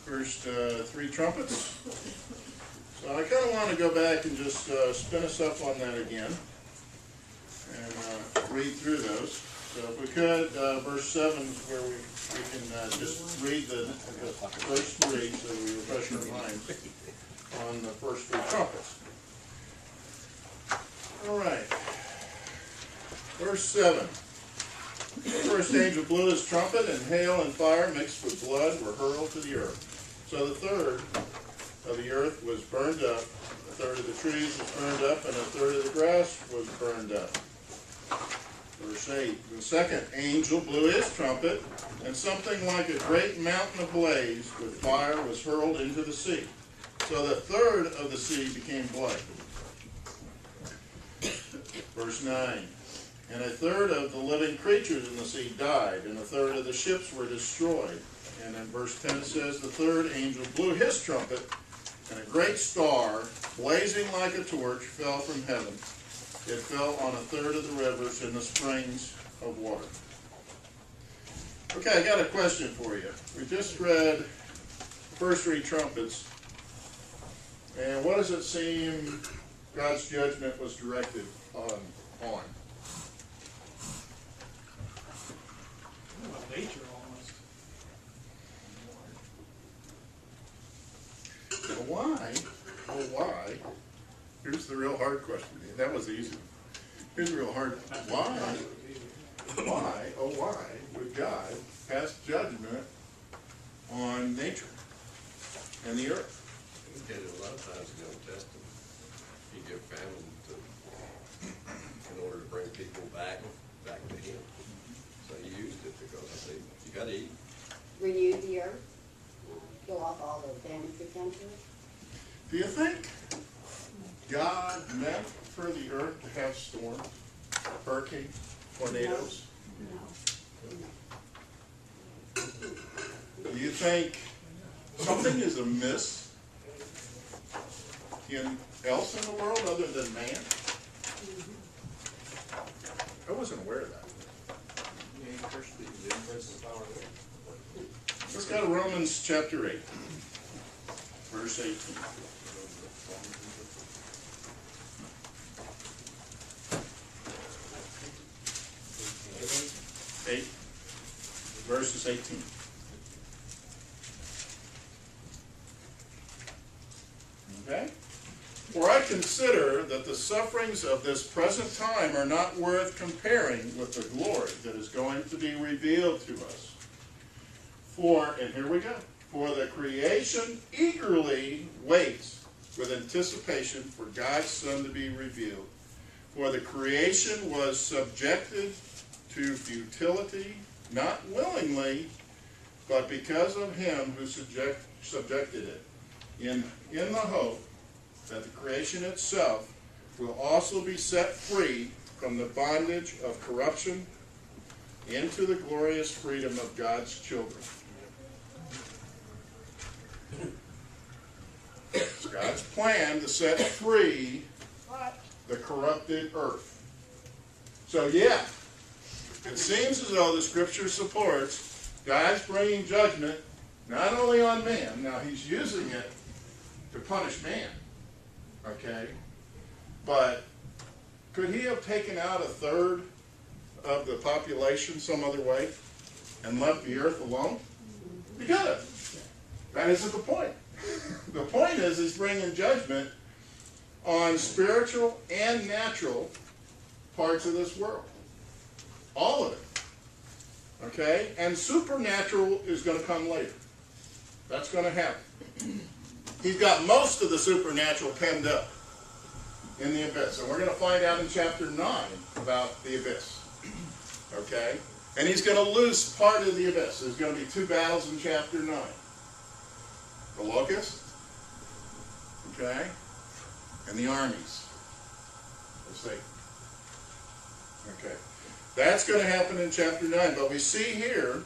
first three trumpets. So I kind of want to go back and just spin us up on that again and read through those. So if we could, verse 7 is where we can just read the first three so we refresh our minds on the first three trumpets. All right. Verse 7. The first angel blew his trumpet, and hail and fire mixed with blood were hurled to the earth. So the third of the earth was burned up, a third of the trees was burned up, and a third of the grass was burned up. Verse 8. The second angel blew his trumpet, and something like a great mountain ablaze with fire was hurled into the sea. So the third of the sea became blood. Verse 9. And a third of the living creatures in the sea died, and a third of the ships were destroyed. And in verse 10 it says, the third angel blew his trumpet, and a great star, blazing like a torch, fell from heaven. It fell on a third of the rivers and the springs of water. Okay, I got a question for you. We just read the first three trumpets, and what does it seem God's judgment was directed on? Nature almost. Well, why? Well, why? Here's the real hard question. That was the easy one. Here's the real hard one. Why? Why, oh why, would God pass judgment on nature and the earth? He did it a lot of times in the Old Testament. He gave famine in order to bring people back to him. So he used it because I say, you got to eat. Renew the earth, kill off all the damage we've done to it. Do you think God meant for the earth to have storms, hurricanes, tornadoes? No. Do you think something is amiss else in the world other than man? I wasn't aware of that. Let's go to Romans chapter 8, verse 18. 8, verses 18. Okay? For I consider that the sufferings of this present time are not worth comparing with the glory that is going to be revealed to us. For, and here we go, for the creation eagerly waits with anticipation for God's Son to be revealed. For the creation was subjected to futility, not willingly, but because of him who subjected it, in the hope that the creation itself will also be set free from the bondage of corruption into the glorious freedom of God's children. It's God's plan to set free the corrupted earth. So yeah, it seems as though the scripture supports God's bringing judgment not only on man, now he's using it to punish man, okay, but could he have taken out a third of the population some other way and left the earth alone? He could have. That isn't the point. The point is he's bringing judgment on spiritual and natural parts of this world. All of it. Okay? And supernatural is going to come later. That's going to happen. He's got most of the supernatural penned up in the abyss. And we're going to find out in chapter 9 about the abyss. Okay? And he's going to lose part of the abyss. There's going to be 2 battles in chapter 9. The locust, okay, and the armies of Satan. Okay. That's going to happen in chapter 9. But we see here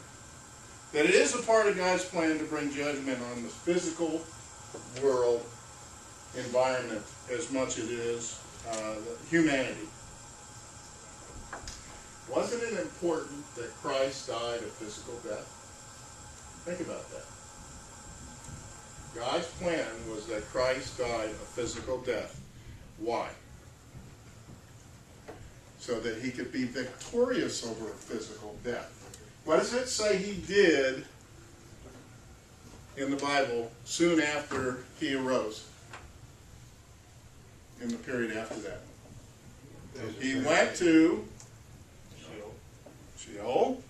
that it is a part of God's plan to bring judgment on the physical world environment as much as it is humanity. Wasn't it important that Christ died a physical death? Think about that. God's plan was that Christ died a physical death. Why? So that he could be victorious over physical death. What does it say he did in the Bible soon after he arose? In the period after that. He went to Sheol,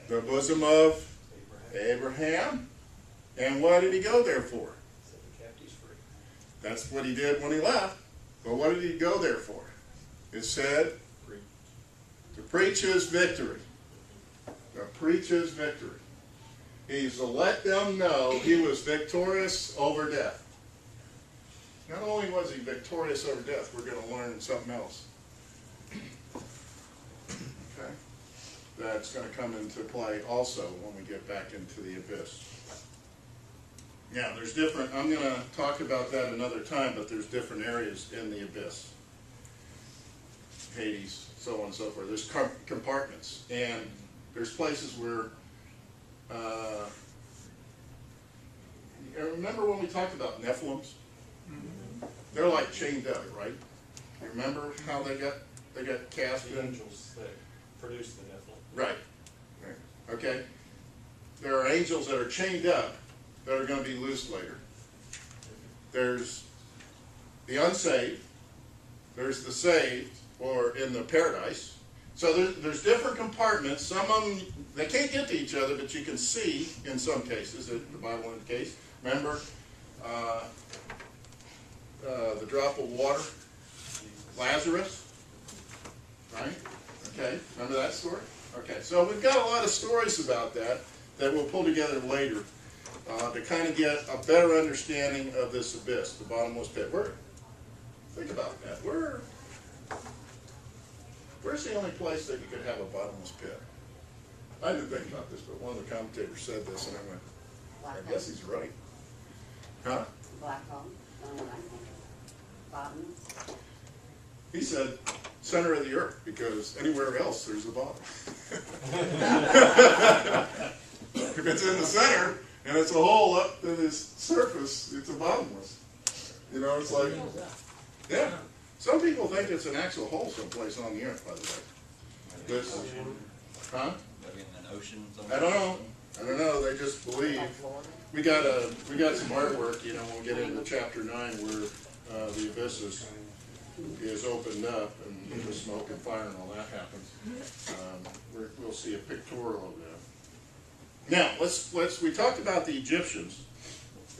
the bosom of Abraham. And what did he go there for? That's what he did when he left. But what did he go there for? It said, to preach his victory. To preach his victory. He's to let them know he was victorious over death. Not only was he victorious over death, we're going to learn something else. Okay? That's going to come into play also when we get back into the abyss. Now, there's different, I'm going to talk about that another time, but there's different areas in the abyss. Hades, so on and so forth. There's compartments, and there's places where, remember when we talked about Nephilims? They're like chained up, right? You remember how they got cast The in? angels that produce the Nephilim. Right. Okay. There are angels that are chained up that are going to be loosed later. There's the unsaved. There's the saved, or in the paradise. So there's different compartments. Some of them, they can't get to each other, but you can see in some cases, the Bible indicates. Remember the drop of water? Lazarus? Right? Okay, remember that story? Okay, so we've got a lot of stories about that we'll pull together later to kind of get a better understanding of this abyss, the bottomless pit. Think about that. Where's the only place that you could have a bottomless pit? I didn't think about this, but one of the commentators said this, and I went, I guess he's right. Huh? Black hole, bottoms. He said, center of the earth, because anywhere else there's a bottom. If it's in the center, and it's a hole up to this surface, it's a bottomless. You know, it's like, yeah. Some people think it's an actual hole someplace on the earth, by the way. This, huh? Maybe in an ocean I don't know. I don't know. They just believe. We got some artwork, you know, when we get into chapter 9 where the abyss is opened up and the smoke and fire and all that happens. We'll see a pictorial of that. Now, we talked about the Egyptians,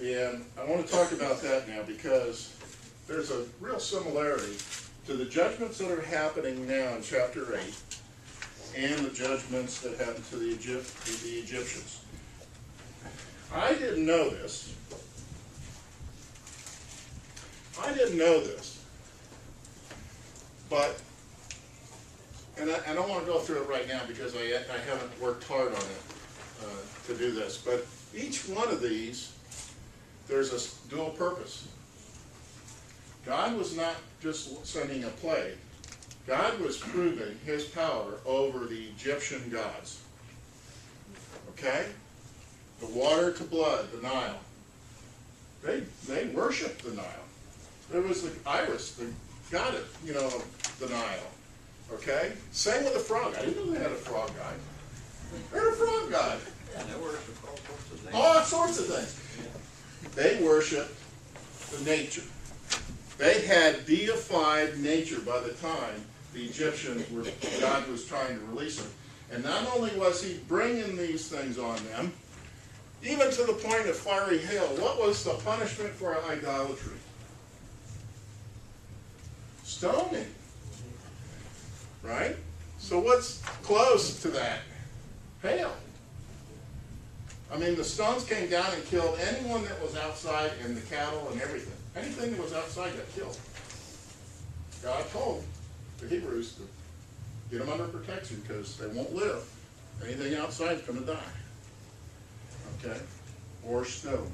and I want to talk about that now because there's a real similarity to the judgments that are happening now in chapter 8 and the judgments that happened to the Egyptians. I didn't know this. But, and I don't want to go through it right now because I haven't worked hard on it to do this, but each one of these, there's a dual purpose. God was not just sending a plague. God was proving his power over the Egyptian gods. Okay? The water to blood, the Nile. They worshipped the Nile. There was the Iris, the god of, the Nile. Okay? Same with the frog. I didn't know they had a frog god. They had a frog god. And they worship all sorts of things. All sorts of things. They worshipped the nature. They had deified nature by the time the Egyptians God was trying to release them. And not only was he bringing these things on them, even to the point of fiery hail. What was the punishment for idolatry? Stoning. Right? So what's close to that? Hail. I mean, the stones came down and killed anyone that was outside, and the cattle and everything. Anything that was outside got killed. God told the Hebrews to get them under protection because they won't live. Anything outside is going to die. Okay? Or stone.